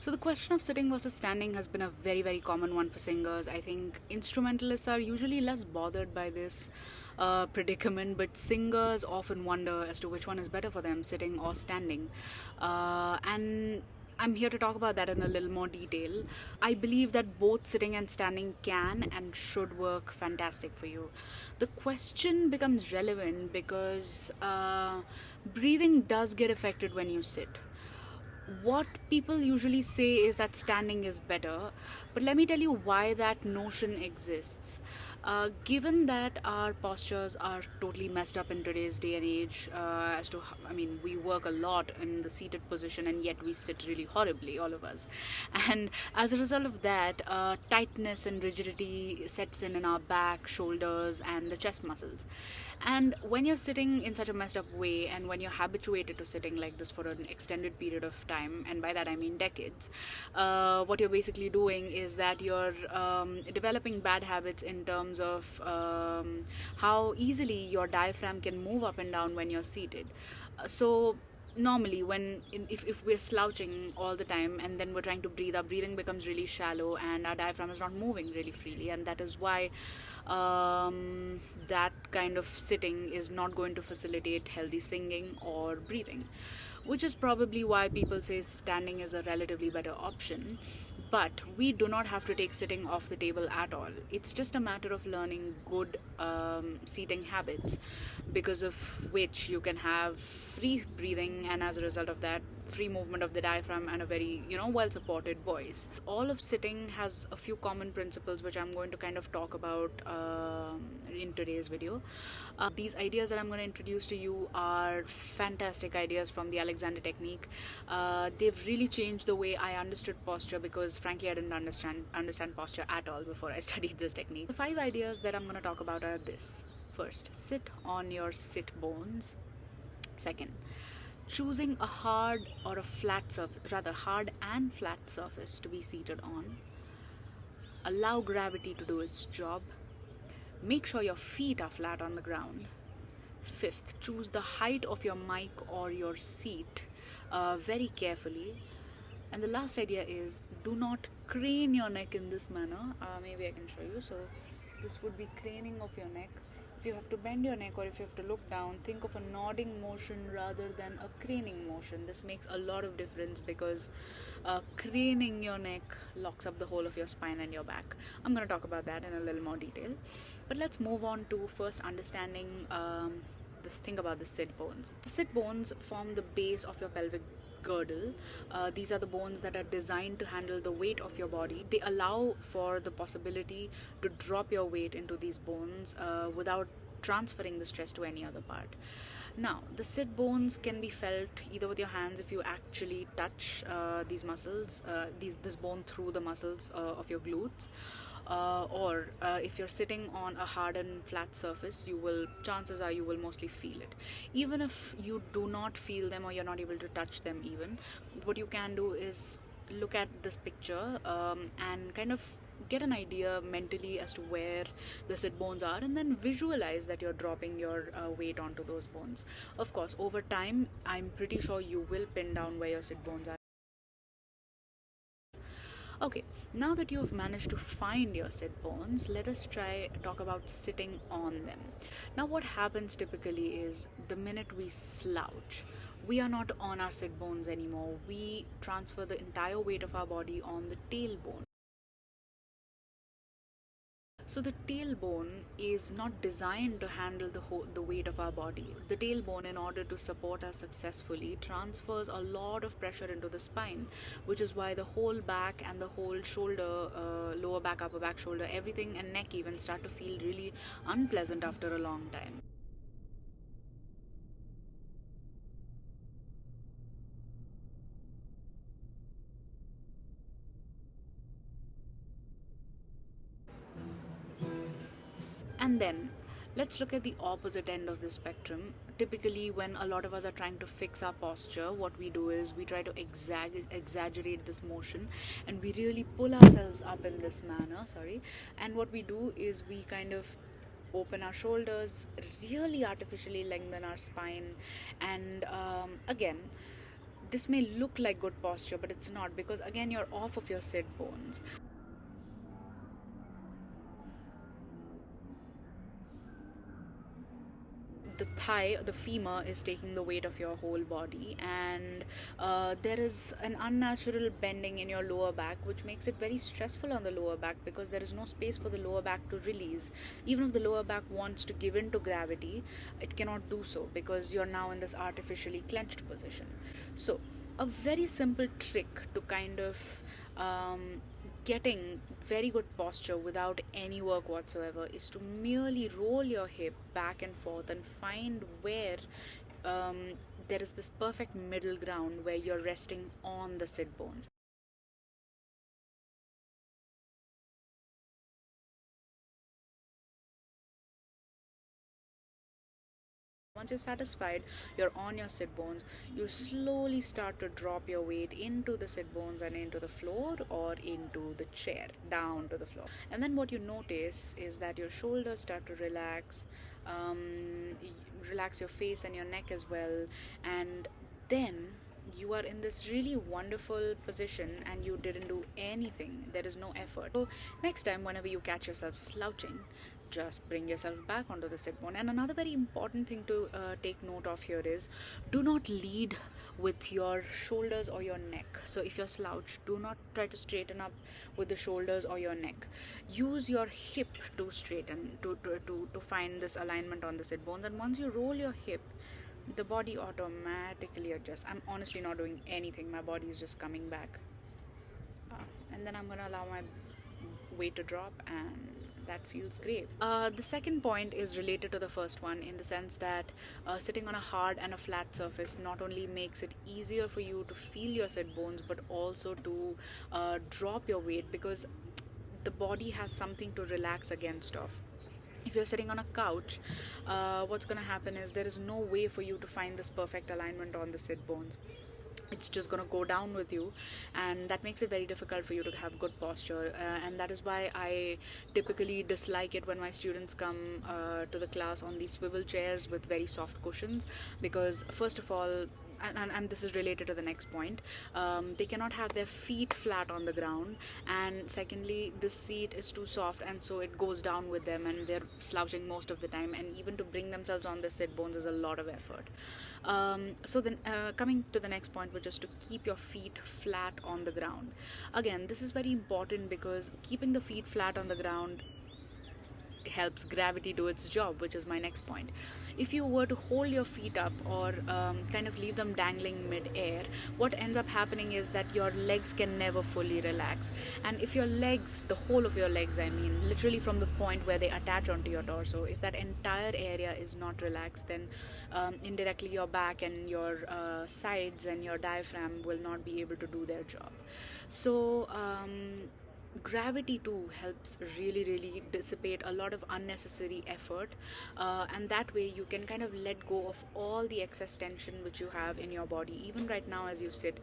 So the question of sitting versus standing has been a very, very common one for singers. I think instrumentalists are usually less bothered by this predicament, but singers often wonder as to which one is better for them, sitting or standing. And I'm here to talk about that in a little more detail. I believe that both sitting and standing can and should work fantastic for you. The question becomes relevant because breathing does get affected when you sit. What people usually say is that standing is better, but let me tell you why that notion exists. Given that our postures are totally messed up in today's day and age, we work a lot in the seated position and yet we sit really horribly, all of us. And as a result of that, tightness and rigidity sets in our back, shoulders, and the chest muscles. And when you're sitting in such a messed up way, and when you're habituated to sitting like this for an extended period of time, and by that I mean decades, what you're basically doing is that you're developing bad habits in terms of how easily your diaphragm can move up and down when you're seated. So normally if we're slouching all the time and then we're trying to breathe, our breathing becomes really shallow and our diaphragm is not moving really freely, and that is why that kind of sitting is not going to facilitate healthy singing or breathing, which is probably why people say standing is a relatively better option. But we do not have to take sitting off the table at all. It's just a matter of learning good seating habits, because of which you can have free breathing, and as a result of that, free movement of the diaphragm and a very well supported voice. All of sitting has a few common principles which I'm going to kind of talk about in today's video. These ideas that I'm going to introduce to you are fantastic ideas from the Alexander technique. They've really changed the way I understood posture, because frankly I didn't understand posture at all before I studied this technique. The 5 ideas that I'm going to talk about are this. First, sit on your sit bones. Second, choosing a hard or a flat surface, rather hard and flat surface to be seated on. Allow gravity to do its job. Make sure your feet are flat on the ground. Fifth, choose the height of your mic or your seat very carefully. And the last idea is, do not crane your neck in this manner. Maybe I can show you. So this would be craning of your neck. If you have to bend your neck or if you have to look down, think of a nodding motion rather than a craning motion. This makes a lot of difference, because craning your neck locks up the whole of your spine and your back. I'm going to talk about that in a little more detail. But let's move on to first understanding this thing about the sit bones. The sit bones form the base of your pelvic girdle. These are the bones that are designed to handle the weight of your body. They allow for the possibility to drop your weight into these bones without transferring the stress to any other part. Now, the sit bones can be felt either with your hands if you actually touch these muscles, this bone through the muscles of your glutes, or if you're sitting on a hard and flat surface, chances are you will mostly feel it. Even if you do not feel them or you're not able to touch them even, what you can do is look at this picture and kind of get an idea mentally as to where the sit bones are, and then visualize that you're dropping your weight onto those bones. Of course, over time, I'm pretty sure you will pin down where your sit bones are. Okay, now that you've managed to find your sit bones, let us talk about sitting on them. Now, what happens typically is, the minute we slouch, we are not on our sit bones anymore. We transfer the entire weight of our body on the tailbone. So the tailbone is not designed to handle the weight of our body. The tailbone, in order to support us successfully, transfers a lot of pressure into the spine, which is why the whole back and the whole shoulder, lower back, upper back, shoulder, everything, and neck even start to feel really unpleasant after a long time. And then let's look at the opposite end of the spectrum. Typically, when a lot of us are trying to fix our posture, what we do is we try to exaggerate this motion, and we really pull ourselves up in this manner. And what we do is we kind of open our shoulders, really artificially lengthen our spine, and again, This may look like good posture, but it's not, because again you're off of your sit bones. The thigh, the femur, is taking the weight of your whole body, and there is an unnatural bending in your lower back, which makes it very stressful on the lower back, because there is no space for the lower back to release. Even if the lower back wants to give in to gravity, it cannot do so, because you're now in this artificially clenched position. So a very simple trick to kind of um, getting very good posture without any work whatsoever is to merely roll your hip back and forth and find where um, there is this perfect middle ground where you're resting on the sit bones. Once you're satisfied, you're on your sit bones, you slowly start to drop your weight into the sit bones and into the floor, or into the chair, down to the floor. And then what you notice is that your shoulders start to relax, relax your face and your neck as well. And then you are in this really wonderful position and you didn't do anything. There is no effort. So next time, whenever you catch yourself slouching, just bring yourself back onto the sit bone. And another very important thing to take note of here is, do not lead with your shoulders or your neck. So if you're slouched, do not try to straighten up with the shoulders or your neck. Use your hip to straighten, to find this alignment on the sit bones. And once you roll your hip, the body automatically adjusts. I'm honestly not doing anything, my body is just coming back. And then I'm gonna allow my weight to drop, and that feels great. The second point is related to the first one, in the sense that sitting on a hard and a flat surface not only makes it easier for you to feel your sit bones, but also to drop your weight, because the body has something to relax against of. If you're sitting on a couch, what's going to happen is there is no way for you to find this perfect alignment on the sit bones. It's just going to go down with you, and that makes it very difficult for you to have good posture. And that is why I typically dislike it when my students come to the class on these swivel chairs with very soft cushions, because first of all, and this is related to the next point, they cannot have their feet flat on the ground, and secondly, this seat is too soft, and so it goes down with them and they're slouching most of the time, and even to bring themselves on the sit bones is a lot of effort. So then coming to the next point, which is to keep your feet flat on the ground. Again, this is very important, because keeping the feet flat on the ground helps gravity do its job, which is my next point. If you were to hold your feet up, or kind of leave them dangling mid-air, what ends up happening is that your legs can never fully relax. And if your legs, the whole of your legs, I mean literally from the point where they attach onto your torso, if that entire area is not relaxed, then indirectly your back and your sides and your diaphragm will not be able to do their job. So gravity too helps really dissipate a lot of unnecessary effort, and that way you can kind of let go of all the excess tension which you have in your body. Even right now as you sit,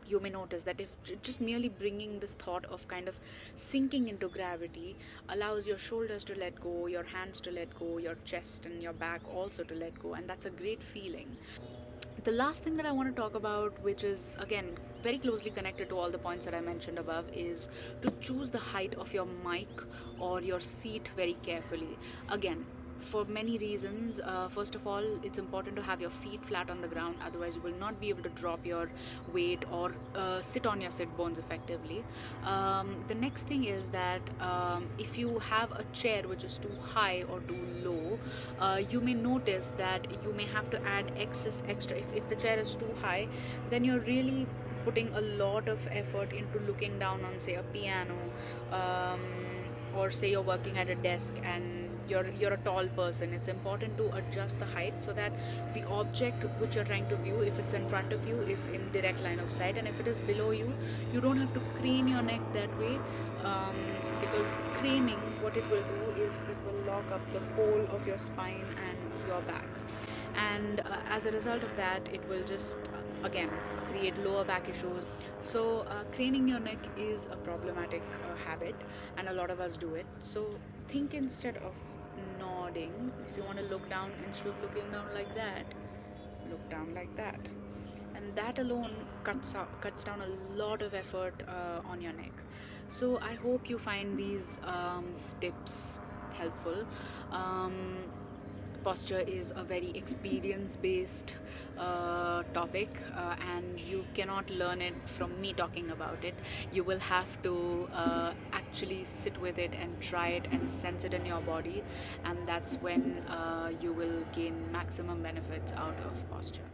you may notice that if just merely bringing this thought of kind of sinking into gravity allows your shoulders to let go, your hands to let go, your chest and your back also to let go, and that's a great feeling. The last thing that I want to talk about, which is again very closely connected to all the points that I mentioned above, is to choose the height of your mic or your seat very carefully. Again, for many reasons. First of all, it's important to have your feet flat on the ground, otherwise you will not be able to drop your weight or sit on your sit bones effectively. The next thing is that if you have a chair which is too high or too low, you may notice that you may have to add extra. If the chair is too high, then you're really putting a lot of effort into looking down on, say, a piano, or say you're working at a desk and you're a tall person. It's important to adjust the height so that the object which you're trying to view, if it's in front of you, is in direct line of sight, and if it is below you, you don't have to crane your neck that way, because craning, what it will do is it will lock up the whole of your spine and your back, and as a result of that, it will just again create lower back issues. So craning your neck is a problematic habit, and a lot of us do it. So think, instead of nodding, if you want to look down, instead of looking down like that, look down like that, and that alone cuts down a lot of effort on your neck. So I hope you find these tips helpful. Posture is a very experience based topic, and you cannot learn it from me talking about it. You will have to actually sit with it and try it and sense it in your body, and that's when you will gain maximum benefits out of posture.